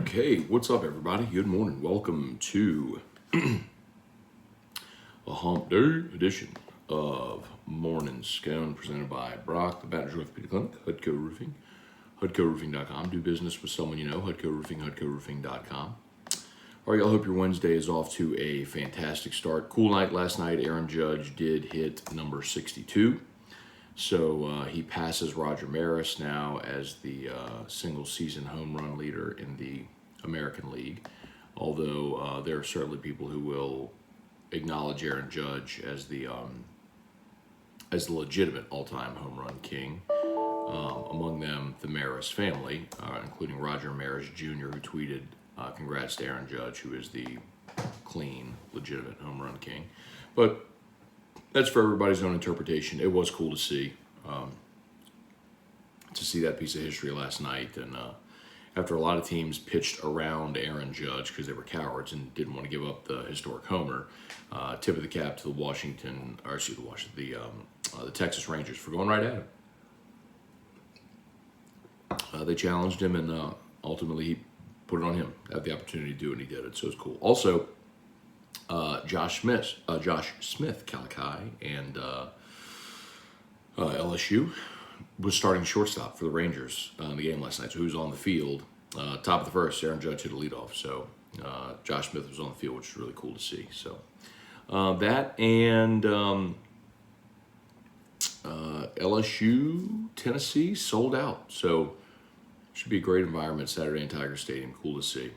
Okay, what's up, everybody? Good morning. Welcome to a hump day edition of Morning Scone, presented by Brock, the Baton Rouge Orthopedic Clinic, Hudco Roofing, HudcoRoofing.com. Do business with someone you know, Hudco Roofing, HudcoRoofing.com. All right, y'all, hope your Wednesday is off to a fantastic start. Cool night last night. Aaron Judge did hit number 62. So he passes Roger Maris now as the single-season home run leader in the American League. Although there are certainly people who will acknowledge Aaron Judge as the legitimate all-time home run king. Among them, the Maris family, including Roger Maris Jr., who tweeted, "Congrats to Aaron Judge, who is the clean, legitimate home run king." But that's for everybody's own interpretation. It was cool to see that piece of history last night. And after a lot of teams pitched around Aaron Judge because they were cowards and didn't want to give up the historic homer, tip of the cap to the Texas Rangers for going right at him. They challenged him, and ultimately he put it on him. Had the opportunity to do it, and he did it. So it's cool. Also, Josh Smith, Calici, and LSU was starting shortstop for the Rangers in the game last night. So he was on the field, top of the first. Aaron Judge hit a leadoff. So Josh Smith was on the field, which is really cool to see. So that and LSU, Tennessee sold out. So should be a great environment Saturday in Tiger Stadium. Cool to see.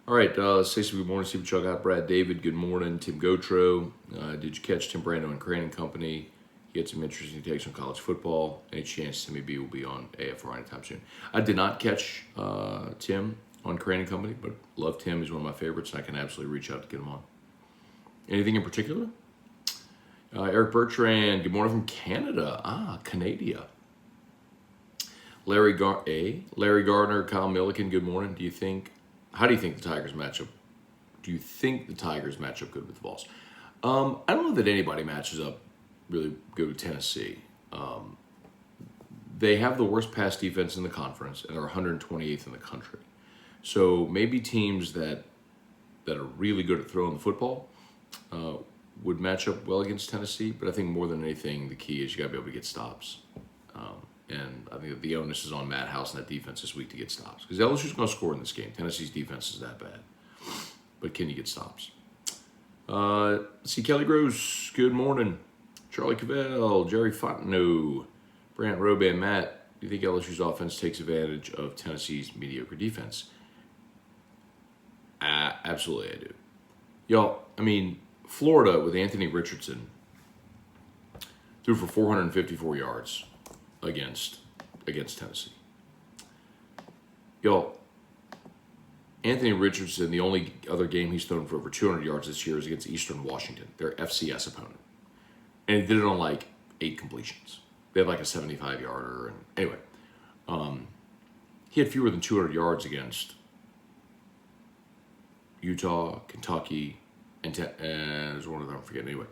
All right, say some good morning. See what y'all got. Brad David, good morning. Tim Gotro, did you catch Tim Brando and Crane and Company? He had some interesting takes on college football. Any chance Timmy B will be on AFR anytime soon? I did not catch Tim on Crane and Company, but love Tim. He's one of my favorites, and I can absolutely reach out to get him on. Anything in particular? Eric Bertrand, good morning from Canada. Canada. Larry Gardner, Kyle Milliken, good morning. How do you think the Tigers match up? Do you think the Tigers match up good with the Vols? I don't know that anybody matches up really good with Tennessee. They have the worst pass defense in the conference, and they're 128th in the country. So maybe teams that are really good at throwing the football would match up well against Tennessee. But I think more than anything, the key is you got to be able to get stops. And I think the onus is on Matt House and that defense this week to get stops. Because LSU's going to score in this game. Tennessee's defense is that bad. But can you get stops? See, Kelly Gross, good morning. Charlie Cavell, Jerry Fontenot, Brant Roban, Matt, do you think LSU's offense takes advantage of Tennessee's mediocre defense? Absolutely, I do. Y'all, Florida with Anthony Richardson threw for 454 yards against Tennessee. Y'all, Anthony Richardson, the only other game he's thrown for over 200 yards this year is against Eastern Washington, their FCS opponent. And he did it on 8 completions. They had a 75-yarder. And anyway, he had fewer than 200 yards against Utah, Kentucky, and there's one of them I'm forgetting. Anyway,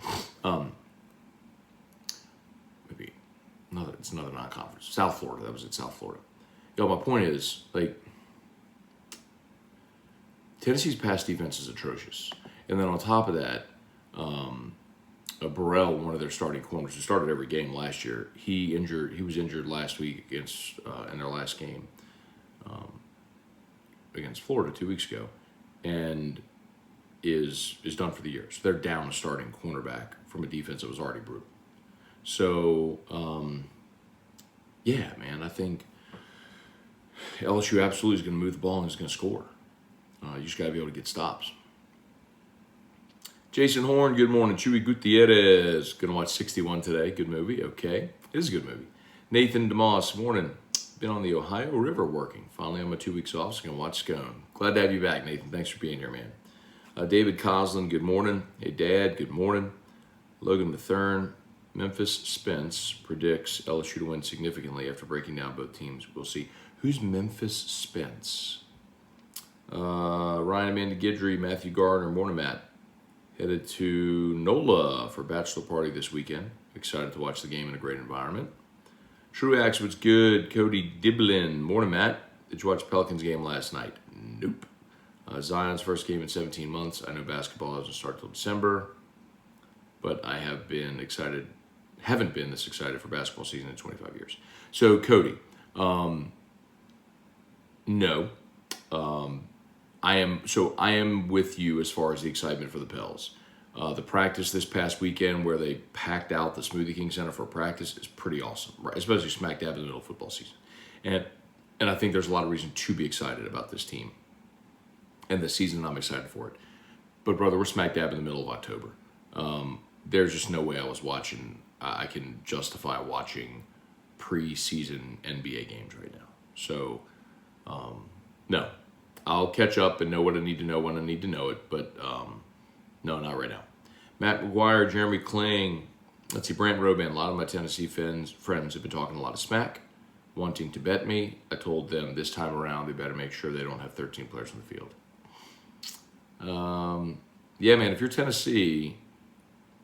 maybe it's another non-conference. South Florida. That was at South Florida. My point is, Tennessee's pass defense is atrocious. And then on top of that, Burrow, one of their starting corners, who started every game last year, he was injured last week in their last game against Florida 2 weeks ago, and is done for the year. So they're down a starting cornerback from a defense that was already brutal. So, yeah, man, I think LSU absolutely is going to move the ball and is going to score. You just got to be able to get stops. Jason Horn, good morning. Chewy Gutierrez, going to watch 61 today. Good movie. Okay. It is a good movie. Nathan DeMoss, morning. Been on the Ohio River working. Finally on my 2 weeks off, so going to watch Scone. Glad to have you back, Nathan. Thanks for being here, man. David Coslin, good morning. Hey, Dad, good morning. Logan Mathern, Memphis Spence predicts LSU to win significantly after breaking down both teams. We'll see. Who's Memphis Spence? Ryan Amanda Guidry, Matthew Gardner, morning, Matt. Headed to NOLA for a bachelor party this weekend. Excited to watch the game in a great environment. Truax was good. Cody Diblin. Morning, Matt. Did you watch the Pelicans game last night? Nope. Zion's first game in 17 months. I know basketball doesn't start till December, but I haven't been this excited for basketball season in 25 years. So, Cody, no. I am with you as far as the excitement for the Pels. The practice this past weekend where they packed out the Smoothie King Center for practice is pretty awesome, right? Especially smack dab in the middle of football season. And I think there's a lot of reason to be excited about this team and the season. I'm excited for it. But, brother, we're smack dab in the middle of October. There's just no way I can justify watching preseason NBA games right now. So, no. I'll catch up and know what I need to know when I need to know it, but no, not right now. Matt McGuire, Jeremy Kling, let's see, Brant Roban. A lot of my Tennessee friends have been talking a lot of smack, wanting to bet me. I told them this time around they better make sure they don't have 13 players on the field. Yeah, man, if you're Tennessee,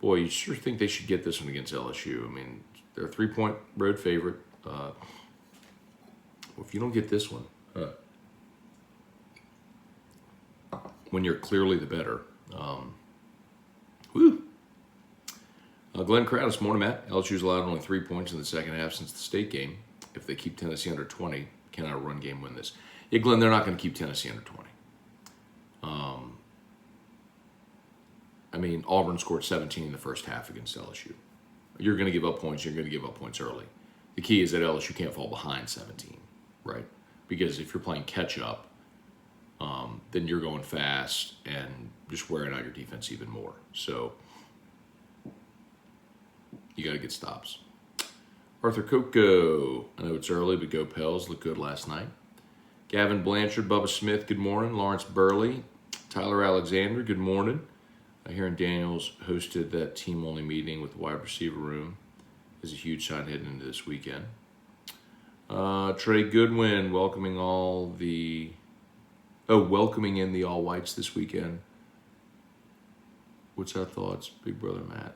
boy, you sure think they should get this one against LSU. I mean, they're a 3-point road favorite. Well, if you don't get this one, when you're clearly the better. Glenn Crowder this morning, Matt. LSU's allowed only 3 points in the second half since the state game. If they keep Tennessee under 20, can a run game win this? Yeah, Glenn, they're not going to keep Tennessee under 20. I mean, Auburn scored 17 in the first half against LSU. You're going to give up points. You're going to give up points early. The key is that LSU can't fall behind 17, right? Because if you're playing catch-up, then you're going fast and just wearing out your defense even more. So you got to get stops. Arthur Coco, I know it's early, but go Pels, looked good last night. Gavin Blanchard, Bubba Smith, good morning. Lawrence Burley, Tyler Alexander, good morning. Hearing Daniels hosted that team-only meeting with the wide receiver room is a huge sign heading into this weekend. Trey Goodwin welcoming in the all whites this weekend. What's our thoughts, Big Brother Matt?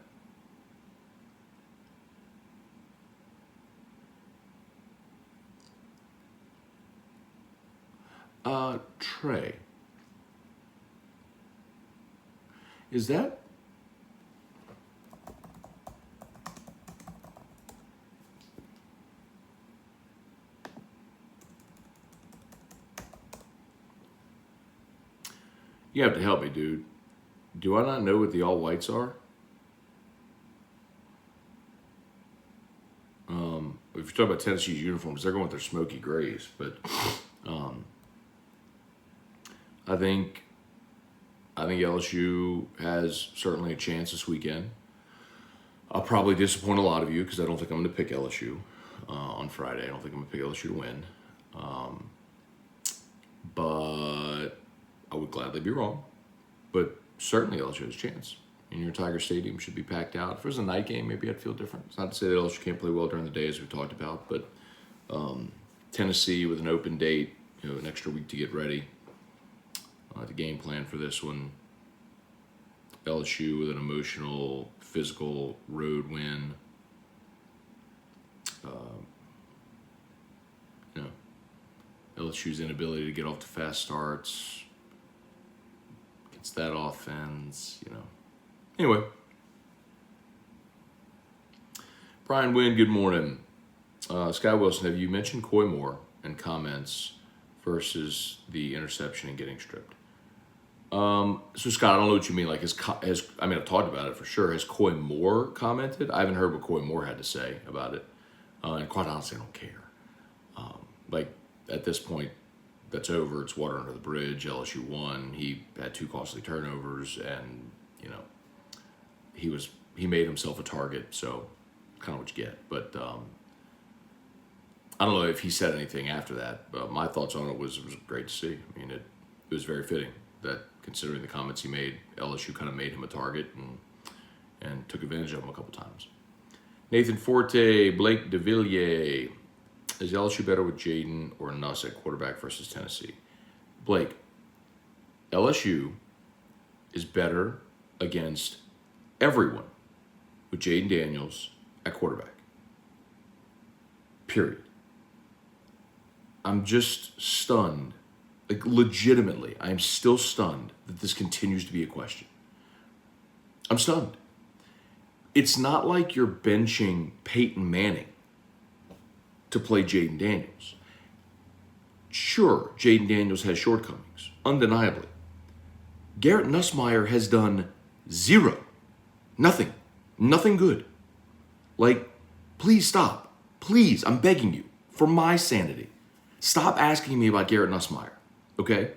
Trey. Is that? You have to help me, dude. Do I not know what the all whites are? If you're talking about Tennessee's uniforms, they're going with their smoky grays. But I think LSU has certainly a chance this weekend. I'll probably disappoint a lot of you because I don't think I'm going to pick LSU on Friday. I don't think I'm going to pick LSU to win. But I would gladly be wrong. But certainly LSU has a chance. And your Tiger Stadium should be packed out. If it was a night game, maybe I'd feel different. It's not to say that LSU can't play well during the day, as we've talked about. But Tennessee with an open date, an extra week to get ready. The game plan for this one. LSU with an emotional, physical road win. LSU's inability to get off to fast starts. Against that offense, Anyway. Brian Wynn, good morning. Sky Wilson, have you mentioned Coy Moore and comments versus the interception and getting stripped? So Scott, I don't know what you mean. Like, I've talked about it for sure. Has Coy Moore commented? I haven't heard what Coy Moore had to say about it, and quite honestly, I don't care. At this point, that's over. It's water under the bridge. LSU won. He had 2 costly turnovers, and he made himself a target. So, kind of what you get. But I don't know if he said anything after that. But my thoughts on it was great to see. I mean, it was very fitting that, considering the comments he made, LSU kind of made him a target and took advantage of him a couple times. Nathan Forte, Blake DeVilliers. Is LSU better with Jaden or Nuss at quarterback versus Tennessee? Blake, LSU is better against everyone with Jaden Daniels at quarterback. Period. I'm just stunned Like, legitimately, I am still stunned that this continues to be a question. I'm stunned. It's not like you're benching Peyton Manning to play Jaden Daniels. Sure, Jaden Daniels has shortcomings, undeniably. Garrett Nussmeier has done zero. Nothing. Nothing good. Like, please stop. Please, I'm begging you, for my sanity. Stop asking me about Garrett Nussmeier, okay?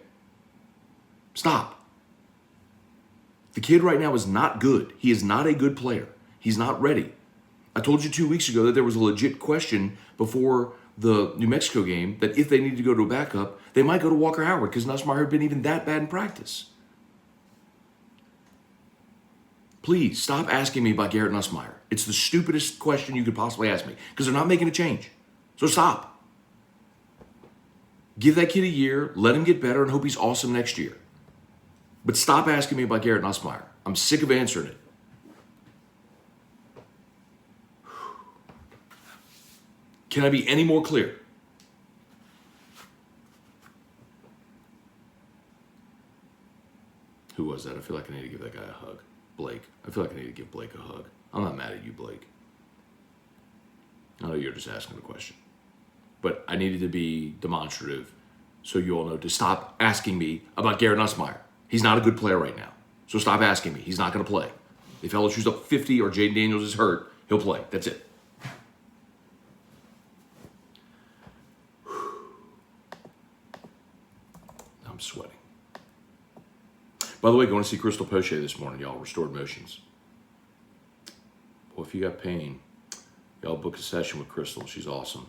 Stop. The kid right now is not good. He is not a good player. He's not ready. I told you 2 weeks ago that there was a legit question before the New Mexico game that if they needed to go to a backup, they might go to Walker Howard because Nussmeier had been even that bad in practice. Please stop asking me about Garrett Nussmeier. It's the stupidest question you could possibly ask me because they're not making a change. So stop. Give that kid a year, let him get better, and hope he's awesome next year. But stop asking me about Garrett Nussmeier. I'm sick of answering it. Can I be any more clear? Who was that? I feel like I need to give that guy a hug. Blake. I feel like I need to give Blake a hug. I'm not mad at you, Blake. I know you're just asking the question. But I needed to be demonstrative so you all know to stop asking me about Garrett Nussmeier. He's not a good player right now. So stop asking me. He's not going to play. If LSU's up 50 or Jaden Daniels is hurt, he'll play. That's it. I'm sweating. By the way, going to see Crystal Poche this morning, y'all. Restored Motions. Well, if you got pain, y'all book a session with Crystal. She's awesome.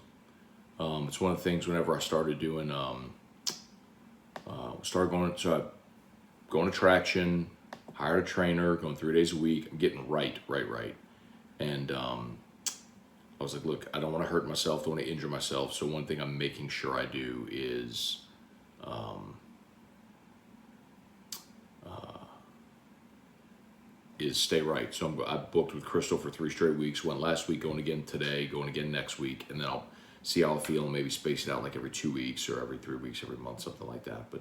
It's one of the things whenever I started doing, going to traction, hired a trainer, going 3 days a week. I'm getting right. And I was like, look, I don't want to hurt myself, don't want to injure myself. So one thing I'm making sure I do is stay right. So I booked with Crystal for 3 straight weeks. Went last week, going again today, going again next week, and then I'll see how I feel and maybe space it out like every 2 weeks or every 3 weeks, every month, something like that. But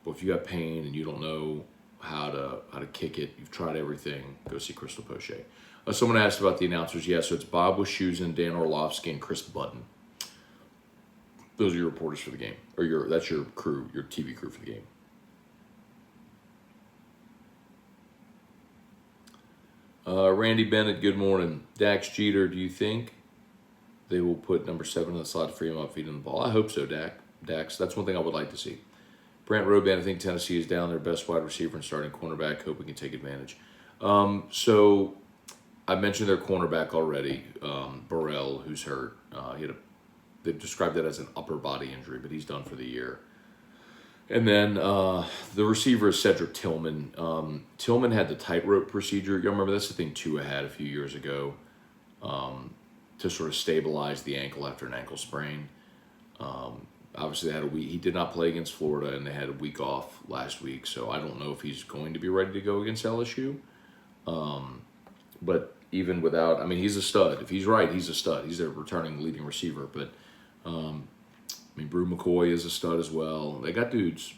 if you got pain and you don't know how to kick it, you've tried everything, go see Crystal Poche. Someone asked about the announcers. Yeah, so it's Bob Wischusen, Dan Orlovsky, and Chris Button. Those are your reporters for the game, or that's your crew, your TV crew for the game. Randy Bennett, good morning. Dax Jeter, do you think they will put number 7 in the slot to free him up feeding the ball? I hope so, Dax. That's one thing I would like to see. Brant Roban, I think Tennessee is down their best wide receiver and starting cornerback. Hope we can take advantage. So I mentioned their cornerback already, Burrow, who's hurt. They've described that as an upper body injury, but he's done for the year. And then the receiver is Cedric Tillman. Tillman had the tightrope procedure. You remember that's the thing Tua had a few years ago to sort of stabilize the ankle after an ankle sprain. Obviously, they had a week. He did not play against Florida, and they had a week off last week. So I don't know if he's going to be ready to go against LSU. But even without, I mean, he's a stud. If he's right, he's a stud. He's their returning leading receiver. But Brew McCoy is a stud as well. They got dudes.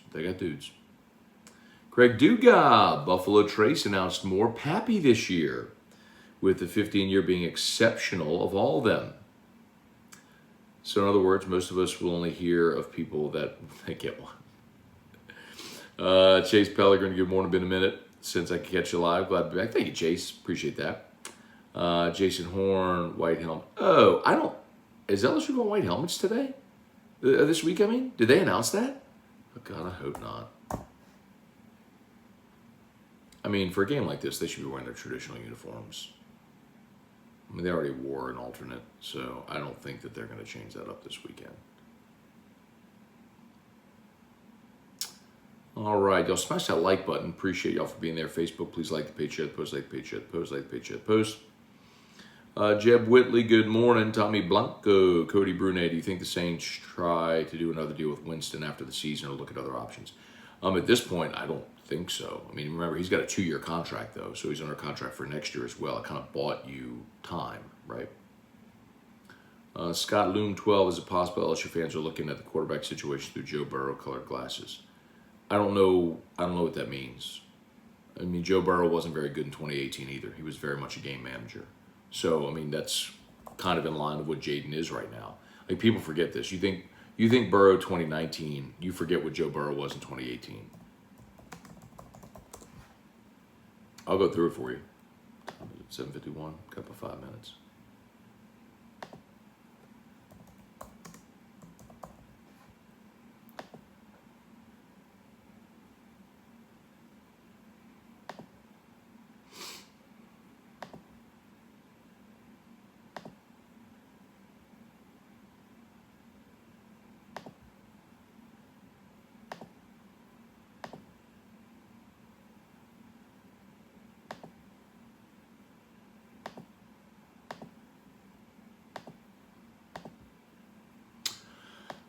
Greg Duga, Buffalo Trace announced more Pappy this year, with the 15-year being exceptional of all of them. So in other words, most of us will only hear of people that get one. Chase Pellegrin, good morning. Been a minute since I could catch you live. Glad to be back. Thank you, Chase. Appreciate that. Jason Horn, white helmet. Oh, is LSU going white helmets today? This week, I mean? Did they announce that? Oh, God, I hope not. I mean, for a game like this, they should be wearing their traditional uniforms. I mean, they already wore an alternate, so I don't think that they're going to change that up this weekend. All right, y'all smash that like button. Appreciate y'all for being there. Facebook, please like the page, share the post, like the page, share the post, like the page, share the post. Jeb Whitley, good morning. Tommy Blanco, Cody Brunet, do you think the Saints try to do another deal with Winston after the season or look at other options? At this point, I don't think so. I mean, remember, he's got a 2-year contract, though, so he's under contract for next year as well. It kind of bought you time, right? Scott Loom 12, is it possible LSU fans are looking at the quarterback situation through Joe Burrow colored glasses? I don't know what that means. I mean, Joe Burrow wasn't very good in 2018 either. He was very much a game manager. So, I mean, that's kind of in line with what Jaden is right now. Like, people forget this. You think Burrow 2019, you forget what Joe Burrow was in 2018. I'll go through it for you. 7:51, couple of 5 minutes.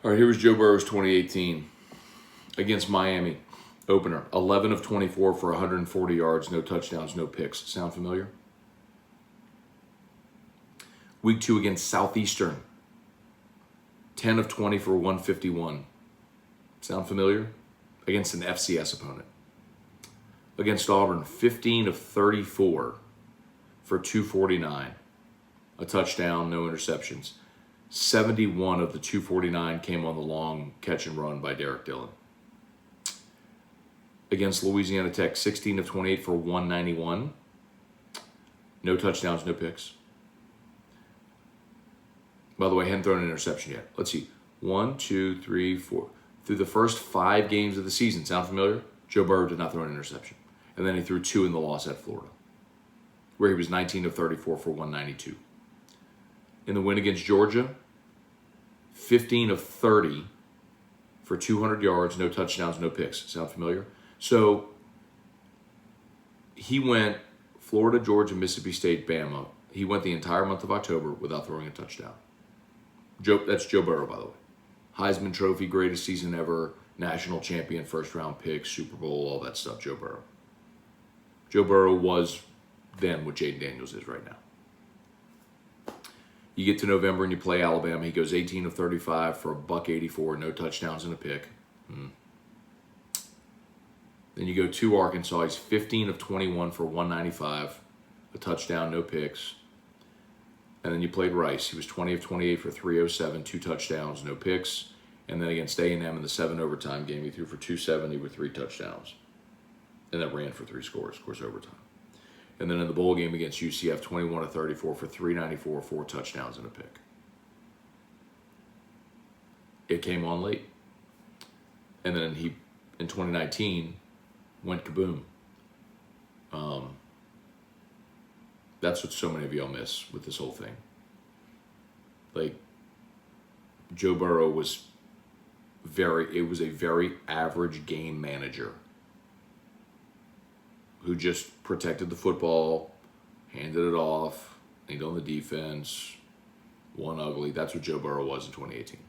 All right, here was Joe Burrow's 2018 against Miami opener. 11 of 24 for 140 yards, no touchdowns, no picks. Sound familiar? Week 2 against Southeastern. 10 of 20 for 151. Sound familiar? Against an FCS opponent. Against Auburn, 15 of 34 for 249. A touchdown, no interceptions. 71 of the 249 came on the long catch and run by Derek Dillon. Against Louisiana Tech, 16 of 28 for 191. No touchdowns, no picks. By the way, hadn't thrown an interception yet. Let's see. 1, 2, 3, 4. Through the first 5 games of the season, sound familiar? Joe Burrow did not throw an interception. And then he threw 2 in the loss at Florida, where he was 19 of 34 for 192. In the win against Georgia, 15 of 30 for 200 yards, no touchdowns, no picks. Sound familiar? So he went Florida, Georgia, Mississippi State, Bama. He went the entire month of October without throwing a touchdown. That's Joe Burrow, by the way. Heisman Trophy, greatest season ever, national champion, first-round pick, Super Bowl, all that stuff, Joe Burrow. Joe Burrow was then what Jaden Daniels is right now. You get to November and you play Alabama. He goes 18 of 35 for $184, no touchdowns and a pick. Then you go to Arkansas. He's 15 of 21 for 195, a touchdown, no picks. And then you played Rice. He was 20 of 28 for 307, 2 touchdowns, no picks. And then against A&M in the 7 overtime game, he threw for 270 with 3 touchdowns. And then ran for 3 scores, of course, overtime. And then in the bowl game against UCF, 21 of 34 for 394, 4 touchdowns and a pick. It came on late. And then he, in 2019, went kaboom. That's what so many of y'all miss with this whole thing. Like, Joe Burrow was a very average game manager who just protected the football, handed it off, leaned on the defense, won ugly. That's what Joe Burrow was in 2018.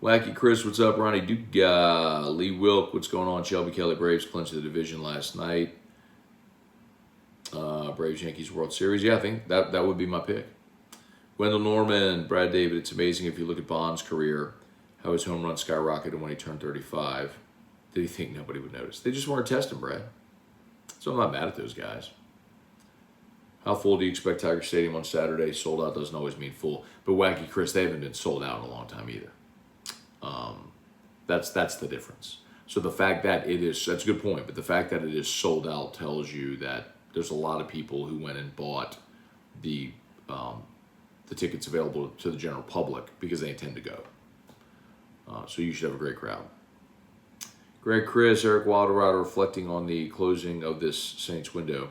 Wacky Chris, what's up? Ronnie Duke, Lee Wilk, what's going on? Shelby Kelly Braves clinched the division last night. Braves Yankees World Series. Yeah, I think that would be my pick. Wendell Norman, Brad David, it's amazing if you look at Bond's career, how his home run skyrocketed when he turned 35. Did he think nobody would notice? They just weren't testing, Brad. So I'm not mad at those guys. How full do you expect Tiger Stadium on Saturday? Sold out doesn't always mean full. But Wacky Chris, they haven't been sold out in a long time either. That's the difference. So the fact that it is, that's a good point, but the fact that it is sold out tells you that there's a lot of people who went and bought the tickets available to the general public because they intend to go. So you should have a great crowd. Greg Chris, Eric Wilderrider reflecting on the closing of this Saints window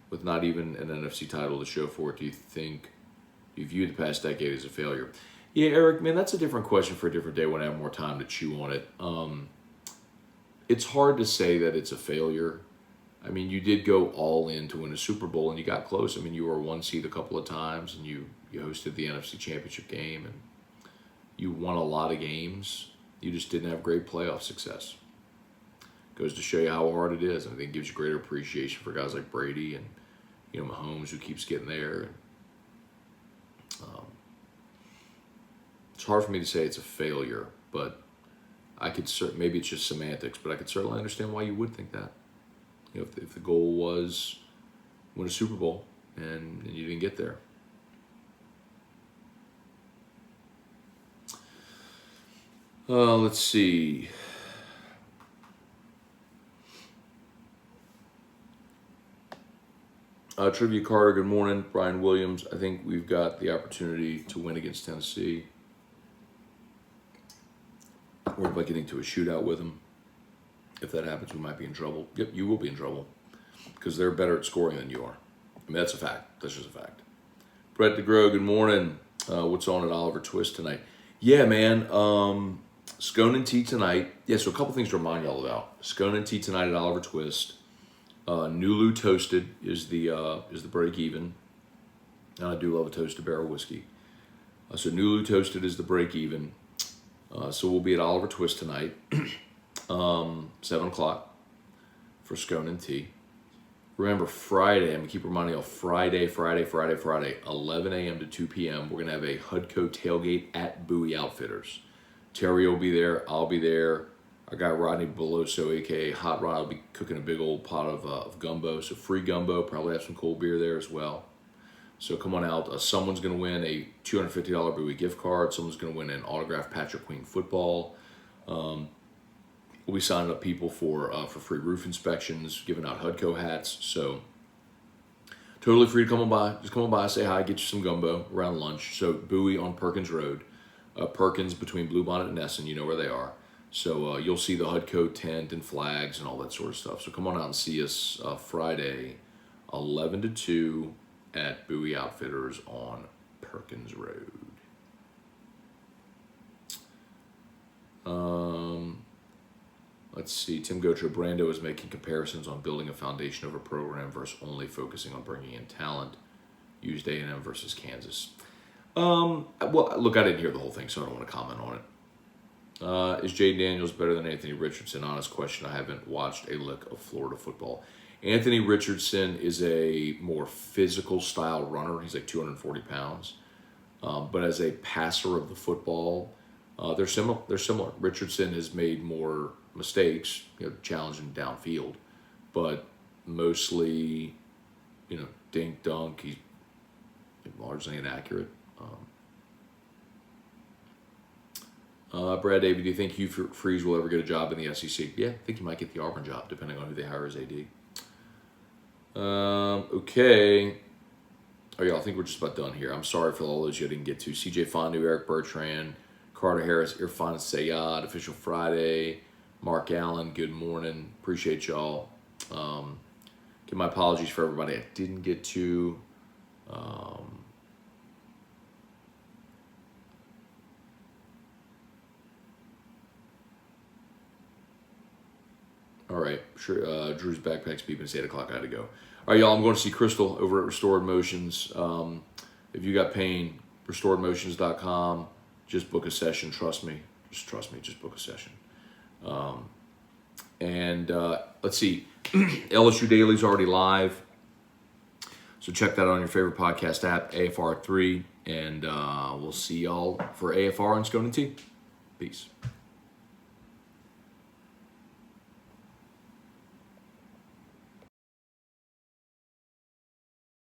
with not even an NFC title to show for it. Do you think you view the past decade as a failure? Yeah, Eric, man, that's a different question for a different day when I have more time to chew on it. It's hard to say that it's a failure. I mean, you did go all in to win a Super Bowl, and you got close. I mean, you were 1 seed a couple of times, and you hosted the NFC Championship game, and you won a lot of games. You just didn't have great playoff success. Goes to show you how hard it is. I think it gives you greater appreciation for guys like Brady and Mahomes, who keeps getting there. It's hard for me to say it's a failure, but I could maybe it's just semantics, but I could certainly understand why you would think that. You know, if the goal was win a Super Bowl and you didn't get there. Let's see. Trivia Carter, good morning. Brian Williams, I think we've got the opportunity to win against Tennessee. Or by getting to a shootout with them. If that happens, we might be in trouble. Yep, you will be in trouble. Because they're better at scoring than you are. I mean, that's a fact. That's just a fact. Brett DeGrow, good morning. What's on at Oliver Twist tonight? Yeah, man. Scone and Tea tonight. Yeah, so a couple things to remind y'all about. Scone and Tea tonight at Oliver Twist. Nulu Toasted is the break even. And I do love a toasted barrel whiskey. So Nulu Toasted is the break even. So we'll be at Oliver Twist tonight, 7 o'clock for Scone and Tea. Remember, Friday, I'm going to keep reminding you, Friday, 11 a.m. to 2 p.m., we're going to have a Hudco tailgate at Bowie Outfitters. Terry will be there. I'll be there. Our guy Rodney Beloso, a.k.a. Hot Rod, will be cooking a big old pot of gumbo. So free gumbo, probably have some cold beer there as well. So come on out. Someone's going to win a $250 Bowie gift card. Someone's going to win an autographed Patrick Queen football. We'll be signing up people for free roof inspections, giving out Hudco hats. So totally free to come on by. Just come on by, say hi, get you some gumbo around lunch. So Bowie on Perkins Road. Perkins between Bluebonnet and Essen, you know where they are. So you'll see the Hudco tent and flags and all that sort of stuff. So come on out and see us Friday, 11 to 2 at Bowie Outfitters on Perkins Road. Let's see. Tim Gocho, Brando is making comparisons on building a foundation of a program versus only focusing on bringing in talent. Used A&M versus Kansas. Well, look, I didn't hear the whole thing, so I don't want to comment on it. Is Jay Daniels better than Anthony Richardson? Honest question. I haven't watched a lick of Florida football. Anthony Richardson is a more physical style runner. He's like 240 pounds. But as a passer of the football, they're similar. Richardson has made more mistakes, challenging downfield, but mostly, dink dunk. He's largely inaccurate. Brad Davey, do you think Hugh Freeze will ever get a job in the SEC? Yeah, I think he might get the Auburn job, depending on who they hire as AD. Okay. Oh, yeah, I think we're just about done here. I'm sorry for all those you didn't get to. CJ Fondue, Eric Bertrand, Carter Harris, Irfan Sayad, Official Friday, Mark Allen, good morning. Appreciate y'all. Give my apologies for everybody I didn't get to. All right, sure. Drew's backpack's beeping. It's 8 o'clock. I had to go. All right, y'all. I'm going to see Crystal over at Restored Motions. If you got pain, restoredmotions.com. Just book a session. Trust me. Just trust me. Just book a session. Let's see. LSU Daily's already live. So check that out on your favorite podcast app, AFR3. And we'll see y'all for AFR and Scone and Tea. Peace.